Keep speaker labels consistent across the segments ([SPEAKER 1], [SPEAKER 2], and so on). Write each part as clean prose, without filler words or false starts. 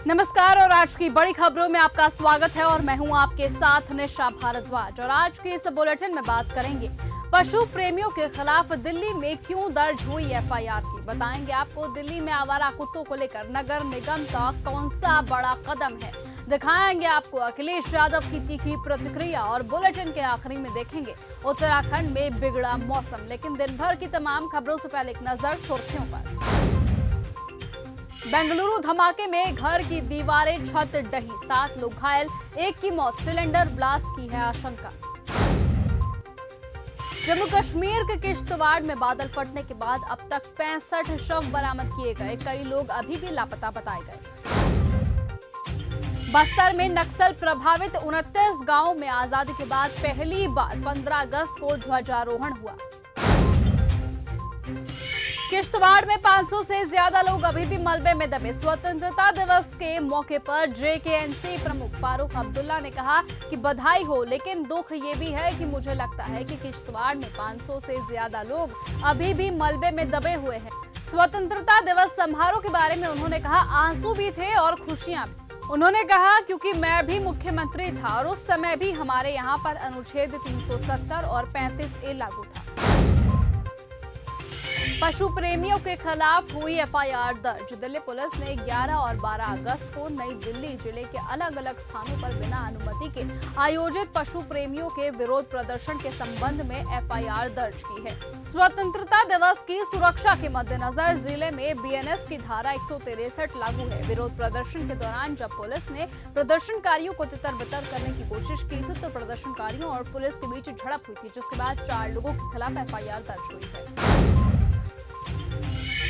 [SPEAKER 1] नमस्कार और आज की बड़ी खबरों में आपका स्वागत है और मैं हूं आपके साथ निशा भारद्वाज। और आज के इस बुलेटिन में बात करेंगे पशु प्रेमियों के खिलाफ दिल्ली में क्यों दर्ज हुई एफआईआर की। बताएंगे आपको दिल्ली में आवारा कुत्तों को लेकर नगर निगम का कौन सा बड़ा कदम है। दिखाएंगे आपको अखिलेश यादव की तीखी प्रतिक्रिया और बुलेटिन के आखिरी में देखेंगे उत्तराखंड में बिगड़ा मौसम। लेकिन दिन भर की तमाम खबरों से पहले एक नजर सुर्खियों पर। बेंगलुरु धमाके में घर की दीवारें छत ढही, 7 लोग घायल, 1 की मौत, सिलेंडर ब्लास्ट की है आशंका। जम्मू कश्मीर के किश्तवाड़ में बादल फटने के बाद अब तक 65 शव बरामद किए गए, कई लोग अभी भी लापता बताए गए। बस्तर में नक्सल प्रभावित 29 गांवों में आजादी के बाद पहली बार 15 अगस्त को ध्वजारोहण हुआ। किश्तवाड़ में 500 से ज्यादा लोग अभी भी मलबे में दबे। स्वतंत्रता दिवस के मौके पर जेकेएनसी प्रमुख फारूक अब्दुल्ला ने कहा कि बधाई हो, लेकिन दुख ये भी है कि मुझे लगता है कि किश्तवाड़ में 500 से ज्यादा लोग अभी भी मलबे में दबे हुए हैं। स्वतंत्रता दिवस समारोह के बारे में उन्होंने कहा, आंसू भी थे और खुशियां भी। उन्होंने कहा क्योंकि मैं भी मुख्यमंत्री था और उस समय भी हमारे यहाँ पर अनुच्छेद 370 और 35A लागू था। पशु प्रेमियों के खिलाफ हुई एफआईआर दर्ज। दिल्ली पुलिस ने 11 और 12 अगस्त को नई दिल्ली जिले के अलग अलग स्थानों पर बिना अनुमति के आयोजित पशु प्रेमियों के विरोध प्रदर्शन के संबंध में एफआईआर दर्ज की है। स्वतंत्रता दिवस की सुरक्षा के मद्देनजर जिले में बीएनएस की धारा 163 लागू है। विरोध प्रदर्शन के दौरान जब पुलिस ने प्रदर्शनकारियों को तितर-बितर करने की कोशिश की थी तो प्रदर्शनकारियों और पुलिस के बीच झड़प हुई थी, जिसके बाद 4 लोगों के खिलाफ एफआईआर दर्ज हुई है।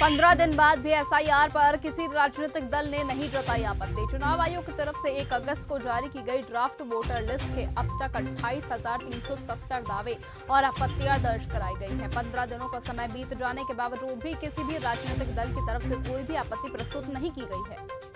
[SPEAKER 1] 15 दिन बाद भी एसआईआर पर किसी राजनीतिक दल ने नहीं जताई आपत्ति। चुनाव आयोग की तरफ से 1 अगस्त को जारी की गई ड्राफ्ट वोटर लिस्ट के अब तक 28,370 दावे और आपत्तियां दर्ज कराई गई हैं। 15 दिनों का समय बीत जाने के बावजूद भी किसी भी राजनीतिक दल की तरफ से कोई भी आपत्ति प्रस्तुत नहीं की गई है।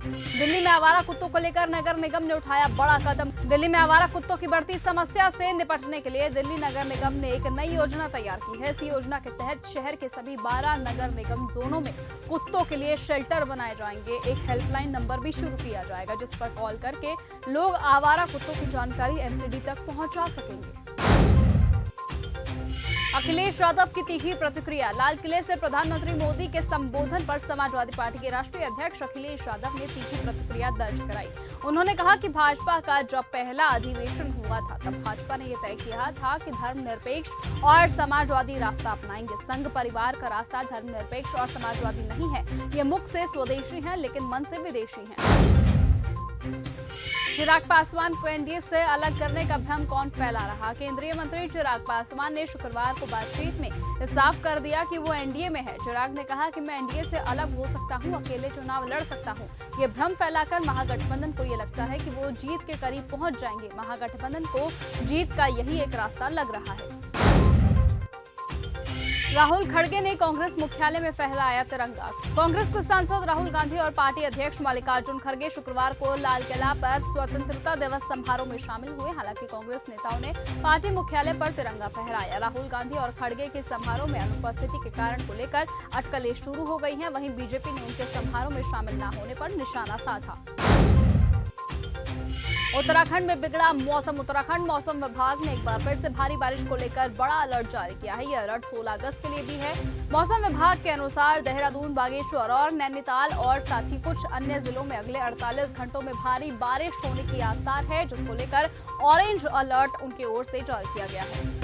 [SPEAKER 1] दिल्ली में आवारा कुत्तों को लेकर नगर निगम ने उठाया बड़ा कदम। दिल्ली में आवारा कुत्तों की बढ़ती समस्या से निपटने के लिए दिल्ली नगर निगम ने एक नई योजना तैयार की है। इस योजना के तहत शहर के सभी 12 नगर निगम जोनों में कुत्तों के लिए शेल्टर बनाए जाएंगे। एक हेल्पलाइन नंबर भी शुरू किया जाएगा जिस पर कॉल करके लोग आवारा कुत्तों की जानकारी एमसीडी तक पहुंचा सकेंगे। अखिलेश यादव की तीखी प्रतिक्रिया। लाल किले से प्रधानमंत्री मोदी के संबोधन पर समाजवादी पार्टी के राष्ट्रीय अध्यक्ष अखिलेश यादव ने तीखी प्रतिक्रिया दर्ज कराई। उन्होंने कहा कि भाजपा का जब पहला अधिवेशन हुआ था तब भाजपा ने यह तय किया था कि धर्मनिरपेक्ष और समाजवादी रास्ता अपनाएंगे। संघ परिवार का रास्ता धर्मनिरपेक्ष और समाजवादी नहीं है। ये मुख से स्वदेशी है लेकिन मन से विदेशी है। चिराग पासवान को एनडीए से अलग करने का भ्रम कौन फैला रहा। केंद्रीय मंत्री चिराग पासवान ने शुक्रवार को बातचीत में साफ कर दिया कि वो एनडीए में है। चिराग ने कहा कि मैं एनडीए से अलग हो सकता हूं, अकेले चुनाव लड़ सकता हूं। ये भ्रम फैलाकर महागठबंधन को ये लगता है कि वो जीत के करीब पहुंच जाएंगे। महागठबंधन को जीत का यही एक रास्ता लग रहा है। राहुल खड़गे ने कांग्रेस मुख्यालय में फहराया तिरंगा। कांग्रेस के सांसद राहुल गांधी और पार्टी अध्यक्ष मल्लिकार्जुन खड़गे शुक्रवार को लाल किला पर स्वतंत्रता दिवस समारोह में शामिल हुए। हालांकि कांग्रेस नेताओं ने पार्टी मुख्यालय पर तिरंगा फहराया। राहुल गांधी और खड़गे के समारोह में अनुपस्थिति के कारण को लेकर अटकलें शुरू हो गई हैं। वहीं बीजेपी ने उनके समारोह में शामिल न होने पर निशाना साधा। उत्तराखंड में बिगड़ा मौसम। उत्तराखंड मौसम विभाग ने एक बार फिर से भारी बारिश को लेकर बड़ा अलर्ट जारी किया है। यह अलर्ट 16 अगस्त के लिए भी है। मौसम विभाग के अनुसार देहरादून, बागेश्वर और नैनीताल और साथ ही कुछ अन्य जिलों में अगले 48 घंटों में भारी बारिश होने के आसार है, जिसको लेकर ऑरेंज अलर्ट उनकी ओर से जारी किया गया है।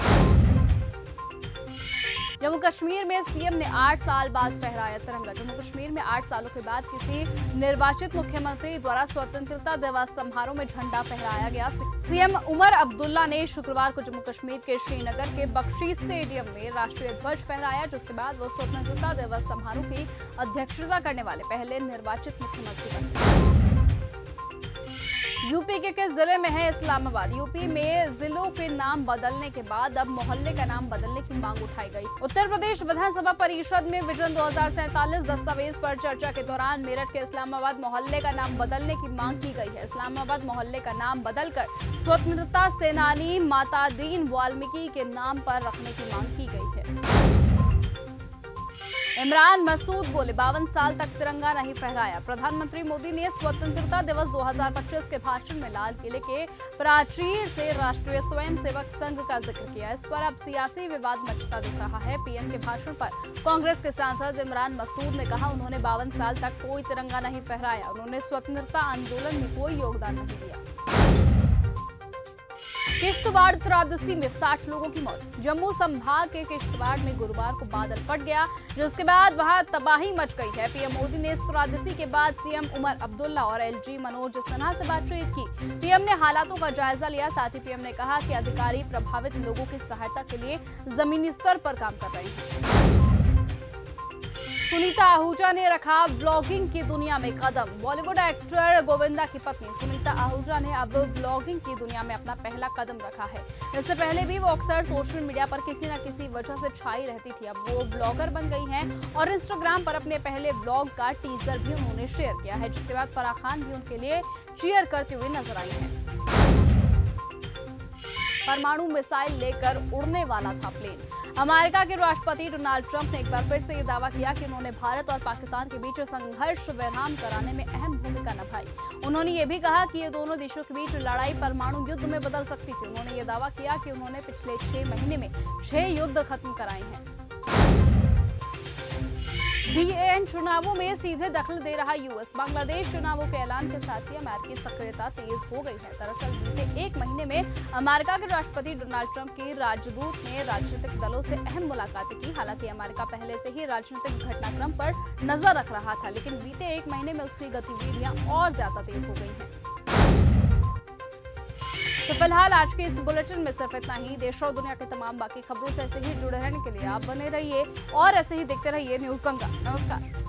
[SPEAKER 1] जम्मू कश्मीर में सीएम ने 8 साल बाद फहराया तिरंगा। जम्मू कश्मीर में 8 सालों के बाद किसी निर्वाचित मुख्यमंत्री द्वारा स्वतंत्रता दिवस समारोह में झंडा फहराया गया। सीएम उमर अब्दुल्ला ने शुक्रवार को जम्मू कश्मीर के श्रीनगर के बख्शी स्टेडियम में राष्ट्रीय ध्वज फहराया, जिसके बाद वो स्वतंत्रता दिवस समारोह की अध्यक्षता करने वाले पहले निर्वाचित मुख्यमंत्री बने। यूपी के किस जिले में है इस्लामाबाद। यूपी में जिलों के नाम बदलने के बाद अब मोहल्ले का नाम बदलने की मांग उठाई गई। उत्तर प्रदेश विधानसभा परिषद में विजन 2047 दस्तावेज पर चर्चा के दौरान मेरठ के इस्लामाबाद मोहल्ले का नाम बदलने की मांग की गई है। इस्लामाबाद मोहल्ले का नाम बदलकर स्वतंत्रता सेनानी माता दीन वाल्मीकि के नाम पर रखने की मांग की गई है। इमरान मसूद बोले 52 साल तक तिरंगा नहीं फहराया। प्रधानमंत्री मोदी ने स्वतंत्रता दिवस 2025 के भाषण में लाल किले के प्राचीर से राष्ट्रीय स्वयंसेवक संघ का जिक्र किया। इस पर अब सियासी विवाद मचता दिख रहा है। पीएम के भाषण पर कांग्रेस के सांसद इमरान मसूद ने कहा, उन्होंने 52 साल तक कोई तिरंगा नहीं फहराया। उन्होंने स्वतंत्रता आंदोलन में कोई योगदान नहीं दिया। किश्तवाड़ त्रादसी में 60 लोगों की मौत। जम्मू संभाग के किश्तवाड़ में गुरुवार को बादल फट गया, जिसके बाद वहां तबाही मच गई है। पीएम मोदी ने इस त्रादसी के बाद सीएम उमर अब्दुल्ला और एलजी मनोज सिन्हा से बातचीत की। पीएम ने हालातों का जायजा लिया। साथ ही पीएम ने कहा कि अधिकारी प्रभावित लोगों की सहायता के लिए जमीनी स्तर पर काम कर रहे हैं। सुनीता आहूजा ने रखा व्लॉगिंग की दुनिया में कदम। बॉलीवुड एक्टर गोविंदा की पत्नी सुनीता आहूजा ने अब व्लॉगिंग की दुनिया में अपना पहला कदम रखा है। इससे पहले भी वो अक्सर सोशल मीडिया पर किसी न किसी वजह से छाई रहती थी। अब वो ब्लॉगर बन गई हैं और इंस्टाग्राम पर अपने पहले व्लॉग का टीजर भी उन्होंने शेयर किया है, जिसके बाद फराह खान भी उनके लिए चीयर करते हुए नजर आई हैं। परमाणु मिसाइल लेकर उड़ने वाला था प्लेन। अमेरिका के राष्ट्रपति डोनाल्ड ट्रंप ने एक बार फिर से ये दावा किया कि उन्होंने भारत और पाकिस्तान के बीच संघर्ष विराम कराने में अहम भूमिका निभाई। उन्होंने ये भी कहा कि ये दोनों देशों के बीच लड़ाई परमाणु युद्ध में बदल सकती थी। उन्होंने ये दावा किया कि उन्होंने पिछले 6 महीने में 6 युद्ध खत्म कराए हैं। बीएन चुनावों में सीधे दखल दे रहा यूएस। बांग्लादेश चुनावों के ऐलान के साथ ही अमेरिकी सक्रियता तेज हो गई है। दरअसल बीते 1 महीने में अमेरिका के राष्ट्रपति डोनाल्ड ट्रंप की राजदूत ने राजनीतिक दलों से अहम मुलाकातें की। हालांकि अमेरिका पहले से ही राजनीतिक घटनाक्रम पर नजर रख रहा था, लेकिन बीते 1 महीने में उसकी गतिविधियां और ज्यादा तेज हो गई हैं। तो फिलहाल आज के इस बुलेटिन में सिर्फ इतना ही। देश और दुनिया के तमाम बाकी खबरों से ऐसे ही जुड़े रहने के लिए आप बने रहिए और ऐसे ही देखते रहिए न्यूज़ गंगा। नमस्कार।